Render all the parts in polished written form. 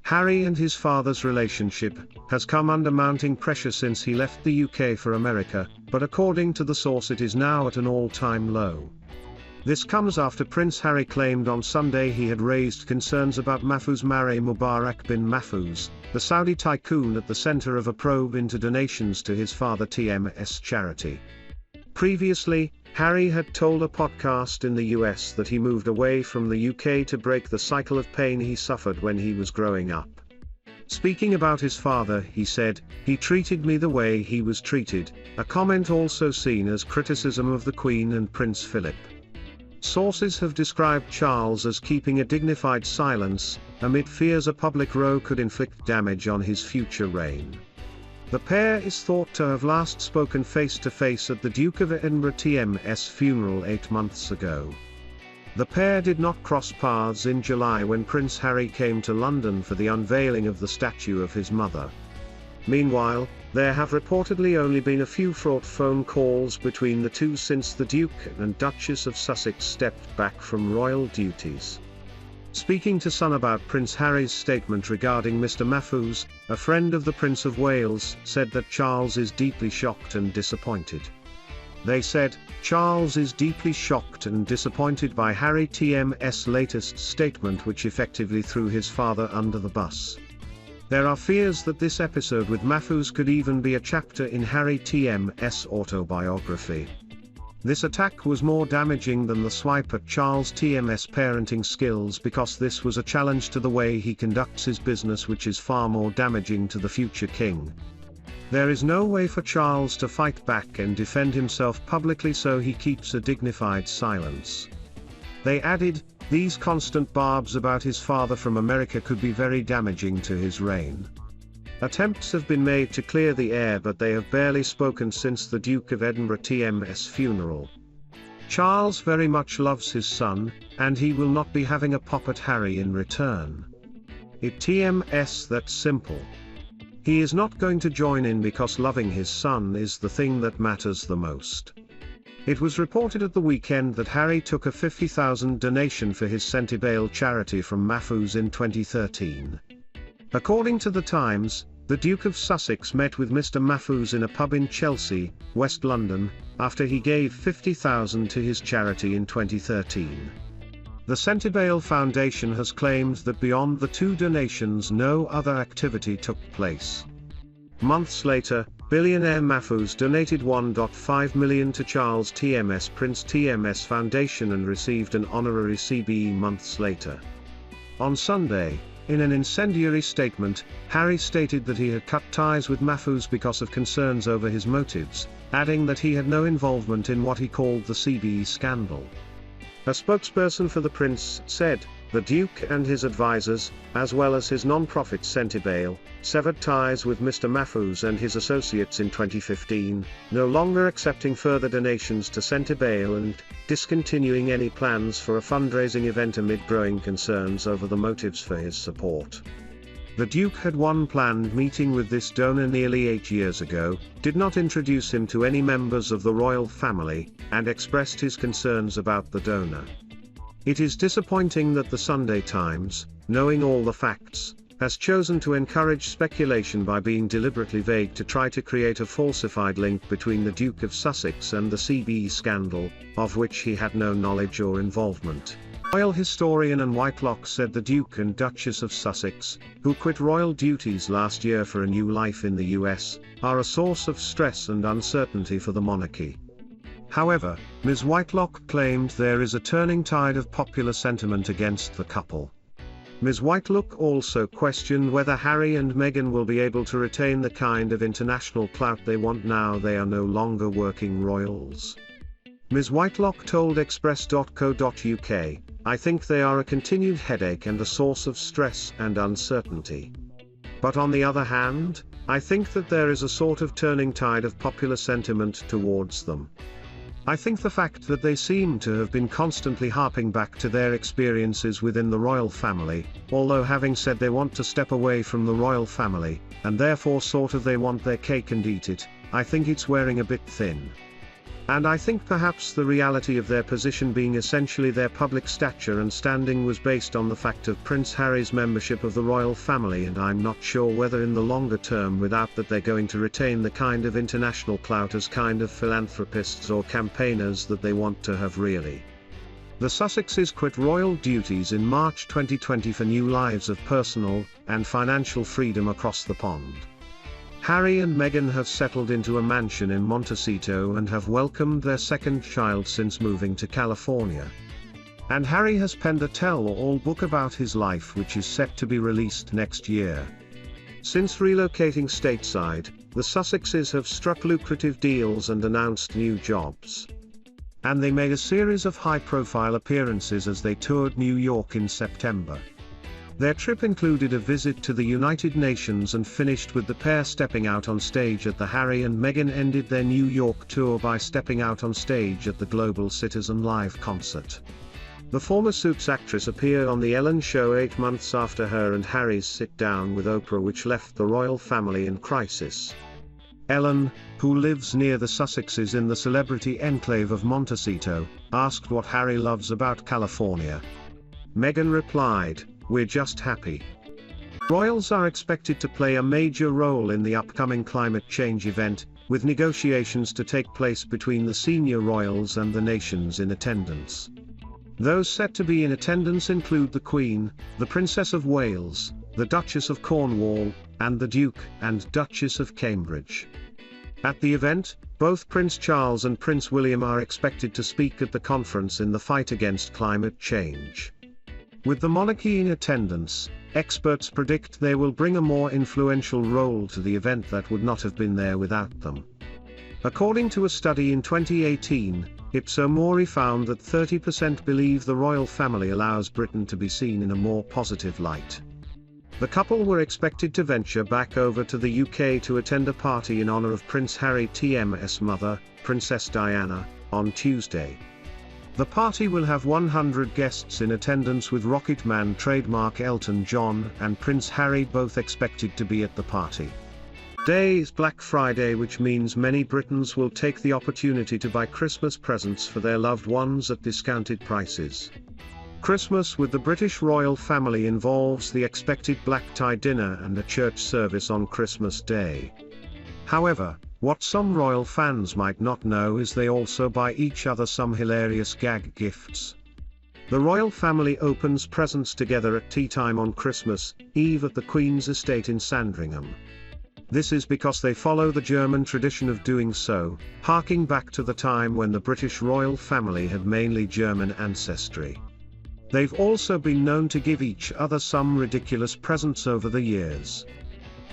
Harry and his father's relationship has come under mounting pressure since he left the UK for America, but according to the source it is now at an all-time low. This comes after Prince Harry claimed on Sunday he had raised concerns about Mahfouz marry Mubarak bin Mahfouz, the Saudi tycoon at the center of a probe into donations to his father TMS charity. Previously, Harry had told a podcast in the US that he moved away from the UK to break the cycle of pain he suffered when he was growing up. Speaking about his father, he said, "He treated me the way he was treated," a comment also seen as criticism of the Queen and Prince Philip. Sources have described Charles as keeping a dignified silence, amid fears a public row could inflict damage on his future reign. The pair is thought to have last spoken face-to-face at the Duke of Edinburgh TMS funeral 8 months ago. The pair did not cross paths in July when Prince Harry came to London for the unveiling of the statue of his mother. Meanwhile, there have reportedly only been a few fraught phone calls between the two since the Duke and Duchess of Sussex stepped back from royal duties. Speaking to Sun about Prince Harry's statement regarding Mr. Mahfouz, a friend of the Prince of Wales said that Charles is deeply shocked and disappointed. They said, "Charles is deeply shocked and disappointed by Harry TM's latest statement, which effectively threw his father under the bus. There are fears that this episode with Mahfouz could even be a chapter in Harry TM's autobiography. This attack was more damaging than the swipe at Charles TM's parenting skills because this was a challenge to the way he conducts his business, which is far more damaging to the future king. There is no way for Charles to fight back and defend himself publicly, so he keeps a dignified silence." They added, "These constant barbs about his father from America could be very damaging to his reign. Attempts have been made to clear the air, but they have barely spoken since the Duke of Edinburgh TM's funeral. Charles very much loves his son, and he will not be having a pop at Harry in return. It TMS that simple. He is not going to join in because loving his son is the thing that matters the most." It was reported at the weekend that Harry took a £50,000 donation for his Centibale charity from Mahfouz in 2013. According to the Times, the Duke of Sussex met with Mr. Mahfouz in a pub in Chelsea, West London, after he gave £50,000 to his charity in 2013. The Centibale Foundation has claimed that beyond the two donations no other activity took place. Months later, billionaire Mahfouz donated £1.5 million to Charles TM's Prince TMS Foundation and received an honorary CBE months later. On Sunday, in an incendiary statement, Harry stated that he had cut ties with Mahfouz because of concerns over his motives, adding that he had no involvement in what he called the CBE scandal. A spokesperson for the prince said, "The Duke and his advisors, as well as his non-profit Centibale, severed ties with Mr. Mahfouz and his associates in 2015, no longer accepting further donations to Centibale and discontinuing any plans for a fundraising event amid growing concerns over the motives for his support." The Duke had one planned meeting with this donor nearly 8 years ago, did not introduce him to any members of the royal family, and expressed his concerns about the donor. It is disappointing that the Sunday Times, knowing all the facts, has chosen to encourage speculation by being deliberately vague to try to create a falsified link between the Duke of Sussex and the CBE scandal, of which he had no knowledge or involvement. Royal historian Anne Whitelock said the Duke and Duchess of Sussex, who quit royal duties last year for a new life in the US, are a source of stress and uncertainty for the monarchy. However, Ms. Whitelock claimed there is a turning tide of popular sentiment against the couple. Ms. Whitelock also questioned whether Harry and Meghan will be able to retain the kind of international clout they want now they are no longer working royals. Ms. Whitelock told Express.co.uk, "I think they are a continued headache and a source of stress and uncertainty. But on the other hand, I think that there is a sort of turning tide of popular sentiment towards them. I think the fact that they seem to have been constantly harping back to their experiences within the royal family, although having said they want to step away from the royal family, and therefore sort of they want their cake and eat it, I think it's wearing a bit thin. And I think perhaps the reality of their position being essentially their public stature and standing was based on the fact of Prince Harry's membership of the royal family, and I'm not sure whether in the longer term without that they're going to retain the kind of international clout as kind of philanthropists or campaigners that they want to have really. The Sussexes quit royal duties in March 2020 for new lives of personal and financial freedom across the pond. Harry and Meghan have settled into a mansion in Montecito and have welcomed their second child since moving to California. And Harry has penned a tell-all book about his life which is set to be released next year. Since relocating stateside, the Sussexes have struck lucrative deals and announced new jobs. And they made a series of high-profile appearances as they toured New York in September. Their trip included a visit to the United Nations and finished with the pair stepping out on stage at the Harry and Meghan ended their New York tour by stepping out on stage at the Global Citizen Live concert. The former Suits actress appeared on The Ellen Show 8 months after her and Harry's sit-down with Oprah, which left the royal family in crisis. Ellen, who lives near the Sussexes in the celebrity enclave of Montecito, asked what Harry loves about California. Meghan replied, "We're just happy." Royals are expected to play a major role in the upcoming climate change event, with negotiations to take place between the senior royals and the nations in attendance. Those set to be in attendance include the Queen, the Princess of Wales, the Duchess of Cornwall, and the Duke and Duchess of Cambridge. At the event, both Prince Charles and Prince William are expected to speak at the conference in the fight against climate change. With the monarchy in attendance, experts predict they will bring a more influential role to the event that would not have been there without them. According to a study in 2018, Ipsos Mori found that 30% believe the royal family allows Britain to be seen in a more positive light. The couple were expected to venture back over to the UK to attend a party in honour of Prince Harry TM's mother, Princess Diana, on Tuesday. The party will have 100 guests in attendance, with Rocket Man trademark Elton John and Prince Harry both expected to be at the party. Today is Black Friday, which means many Britons will take the opportunity to buy Christmas presents for their loved ones at discounted prices. Christmas with the British royal family involves the expected black tie dinner and a church service on Christmas Day. However, what some royal fans might not know is they also buy each other some hilarious gag gifts. The royal family opens presents together at tea time on Christmas Eve at the Queen's estate in Sandringham. This is because they follow the German tradition of doing so, harking back to the time when the British royal family had mainly German ancestry. They've also been known to give each other some ridiculous presents over the years.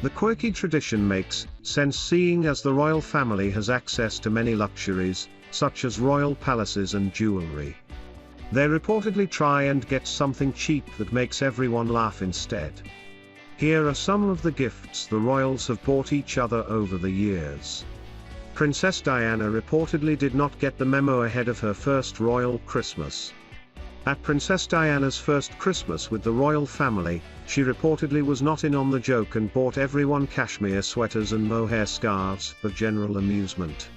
The quirky tradition makes sense seeing as the royal family has access to many luxuries, such as royal palaces and jewelry. They reportedly try and get something cheap that makes everyone laugh instead. Here are some of the gifts the royals have bought each other over the years. Princess Diana reportedly did not get the memo ahead of her first royal Christmas. At Princess Diana's first Christmas with the royal family, she reportedly was not in on the joke and bought everyone cashmere sweaters and mohair scarves for general amusement.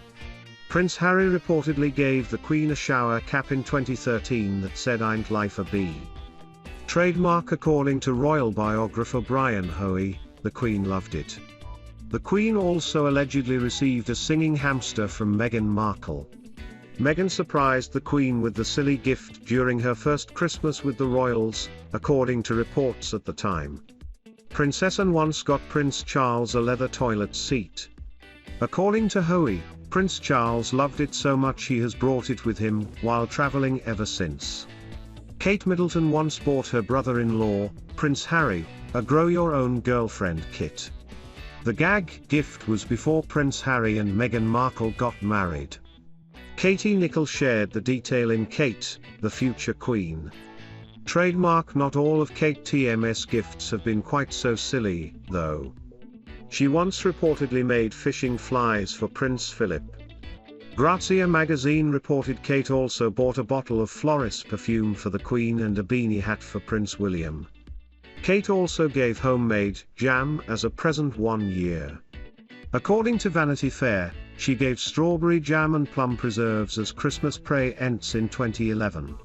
Prince Harry reportedly gave the Queen a shower cap in 2013 that said "Ain't life a bee?" Trademark according to royal biographer Brian Hoey, the Queen loved it. The Queen also allegedly received a singing hamster from Meghan Markle. Meghan surprised the Queen with the silly gift during her first Christmas with the royals, according to reports at the time. Princess Anne once got Prince Charles a leather toilet seat. According to Hoey, Prince Charles loved it so much he has brought it with him while traveling ever since. Kate Middleton once bought her brother-in-law, Prince Harry, a grow-your-own girlfriend kit. The gag gift was before Prince Harry and Meghan Markle got married. Katie Nichols shared the detail in Kate, the Future Queen. Trademark Not all of Kate TM's gifts have been quite so silly, though. She once reportedly made fishing flies for Prince Philip. Grazia magazine reported Kate also bought a bottle of Floris perfume for the Queen and a beanie hat for Prince William. Kate also gave homemade jam as a present one year. According to Vanity Fair, She gave strawberry jam and plum preserves as Christmas presents in 2011.